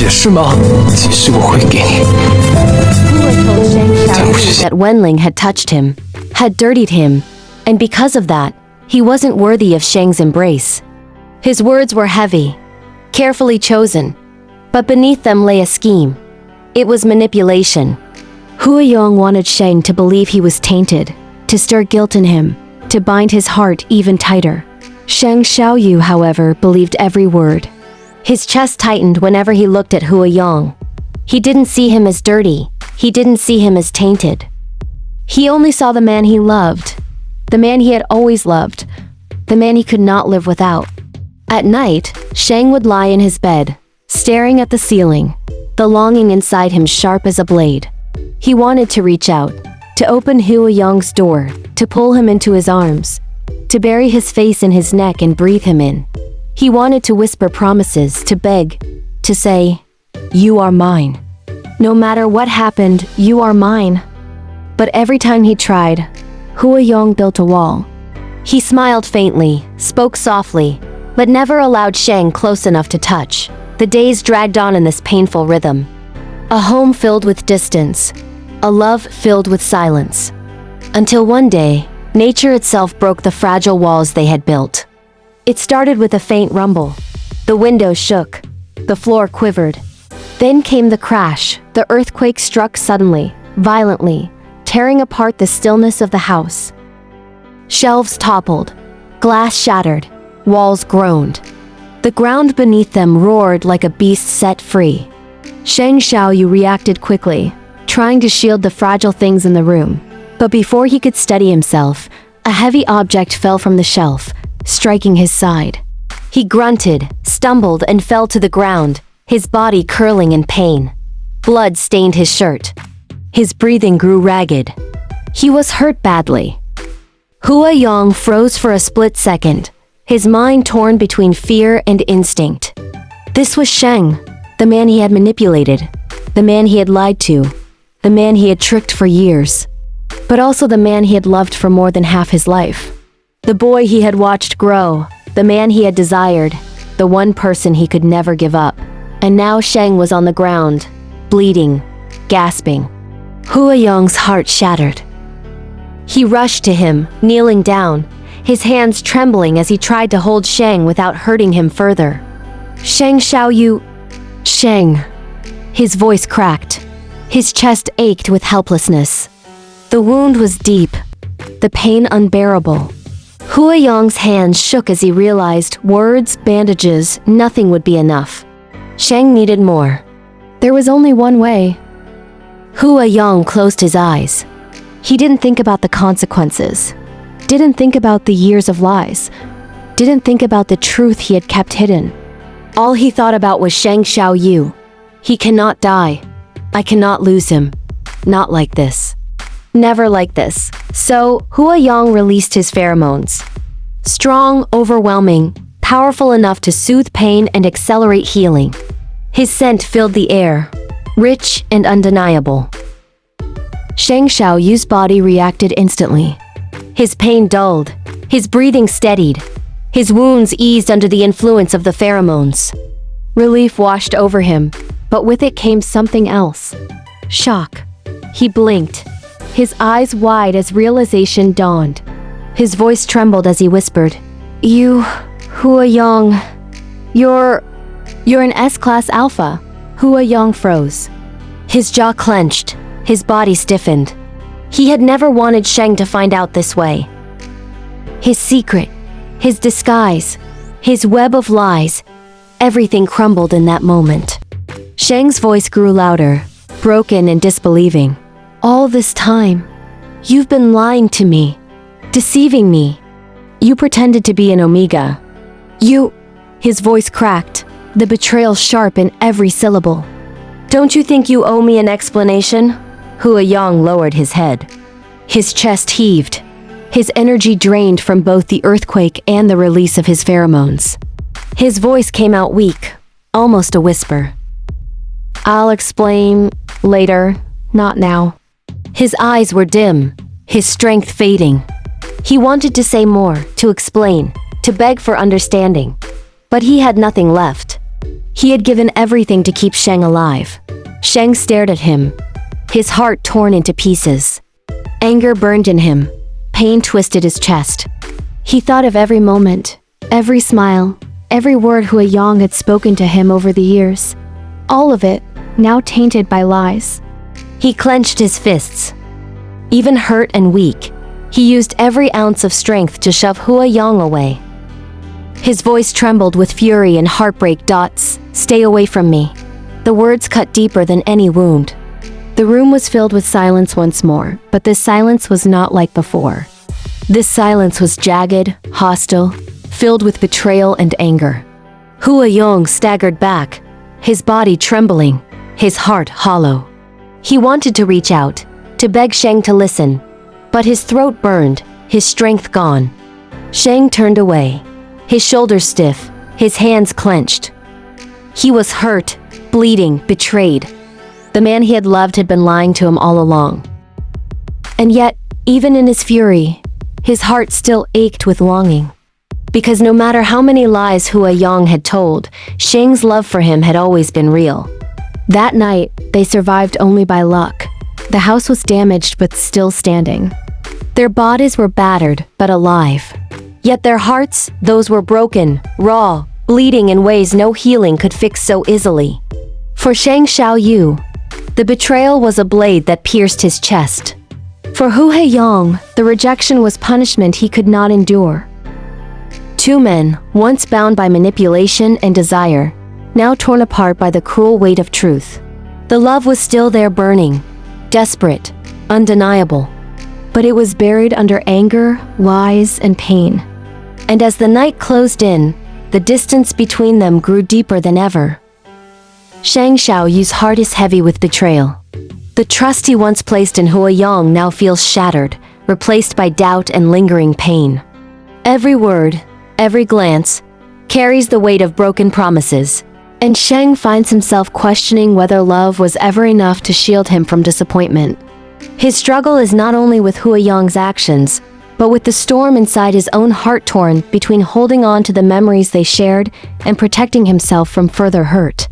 解释吗？解释我会给你。 Hua told Sheng Shao that Wenling had touched him, had dirtied him, and because of that, he wasn't worthy of Sheng's embrace. His words were heavy, carefully chosen, but beneath them lay a scheme. It was manipulation. Hua Yong wanted Sheng to believe he was tainted, to stir guilt in him, to bind his heart even tighter. Sheng Xiaoyu, however, believed every word. His chest tightened whenever he looked at Hua Yong. He didn't see him as dirty. He didn't see him as tainted. He only saw the man he loved, the man he had always loved, the man he could not live without. At night, Sheng would lie in his bed, staring at the ceiling, the longing inside him sharp as a blade. He wanted to reach out, to open Hua Yong's door, to pull him into his arms, to bury his face in his neck and breathe him in. He wanted to whisper promises, to beg, to say, "You are mine. No matter what happened, you are mine." But every time he tried, Hua Yong built a wall. He smiled faintly, spoke softly, but never allowed Sheng close enough to touch. The days dragged on in this painful rhythm. A home filled with distance, a love filled with silence. Until one day, nature itself broke the fragile walls they had built. It started with a faint rumble. The windows shook, the floor quivered. Then came the crash. The earthquake struck suddenly, violently, tearing apart the stillness of the house. Shelves toppled, glass shattered, walls groaned. The ground beneath them roared like a beast set free. Sheng Xiaoyu reacted quickly, trying to shield the fragile things in the room. But before he could steady himself, a heavy object fell from the shelf, striking his side. He grunted, stumbled, and fell to the ground, his body curling in pain. Blood stained his shirt. His breathing grew ragged. He was hurt badly. Hua Yong froze for a split second, his mind torn between fear and instinct. This was Sheng, the man he had manipulated, the man he had lied to, the man he had tricked for years, but also the man he had loved for more than half his life. The boy he had watched grow, the man he had desired, the one person he could never give up. And now Sheng was on the ground, bleeding, gasping. Hua Yong's heart shattered. He rushed to him, kneeling down, his hands trembling as he tried to hold Sheng without hurting him further. "Sheng Xiaoyu..." "Sheng." His voice cracked. His chest ached with helplessness. The wound was deep, the pain unbearable. Hua Yong's hands shook as he realized words, bandages, nothing would be enough. Sheng needed more. There was only one way. Hua Yong closed his eyes. He didn't think about the consequences, didn't think about the years of lies, didn't think about the truth he had kept hidden. All he thought about was Sheng Xiaoyu. He cannot die. I cannot lose him. Not like this. Never like this. So, Hua Yong released his pheromones. Strong, overwhelming, powerful enough to soothe pain and accelerate healing. His scent filled the air, rich and undeniable. Sheng Xiaoyu's body reacted instantly. His pain dulled, his breathing steadied, his wounds eased under the influence of the pheromones. Relief washed over him, but with it came something else. Shock. He blinked, his eyes wide as realization dawned. His voice trembled as he whispered, "You, Hua Yong, you're an S-Class Alpha." Hua Yong froze. His jaw clenched, his body stiffened. He had never wanted Sheng to find out this way. His secret, his disguise, his web of lies, everything crumbled in that moment. Sheng's voice grew louder, broken and disbelieving. "All this time, you've been lying to me, deceiving me. You pretended to be an Omega. You..." His voice cracked, the betrayal sharp in every syllable. "Don't you think you owe me an explanation?" Hua Yong lowered his head. His chest heaved, his energy drained from both the earthquake and the release of his pheromones. His voice came out weak, almost a whisper. "I'll explain later, not now." His eyes were dim, his strength fading. He wanted to say more, to explain, to beg for understanding. But he had nothing left. He had given everything to keep Sheng alive. Sheng stared at him, his heart torn into pieces. Anger burned in him. Pain twisted his chest. He thought of every moment, every smile, every word Hua Yong had spoken to him over the years. All of it, now tainted by lies. He clenched his fists. Even hurt and weak, he used every ounce of strength to shove Hua Yong away. His voice trembled with fury and heartbreak. Stay away from me. The words cut deeper than any wound. The room was filled with silence once more, but this silence was not like before. This silence was jagged, hostile, filled with betrayal and anger. Hua Yong staggered back, his body trembling, his heart hollow. He wanted to reach out, to beg Sheng to listen, but his throat burned, his strength gone. Sheng turned away, his shoulders stiff, his hands clenched. He was hurt, bleeding, betrayed. The man he had loved had been lying to him all along. And yet, even in his fury, his heart still ached with longing. Because no matter how many lies Hua Yong had told, Sheng's love for him had always been real. That night, they survived only by luck. The house was damaged but still standing. Their bodies were battered but alive. Yet their hearts, those were broken, raw, bleeding in ways no healing could fix so easily. For Sheng Xiaoyu, the betrayal was a blade that pierced his chest. For Hua Yong, the rejection was punishment he could not endure. Two men, once bound by manipulation and desire, now torn apart by the cruel weight of truth. The love was still there, burning, desperate, undeniable. But it was buried under anger, lies, and pain. And as the night closed in, the distance between them grew deeper than ever. Sheng Xiaoyu's heart is heavy with betrayal. The trust he once placed in Hua Yong now feels shattered, replaced by doubt and lingering pain. Every word, every glance, carries the weight of broken promises, and Sheng finds himself questioning whether love was ever enough to shield him from disappointment. His struggle is not only with Hua Yong's actions, but with the storm inside his own heart, torn between holding on to the memories they shared and protecting himself from further hurt.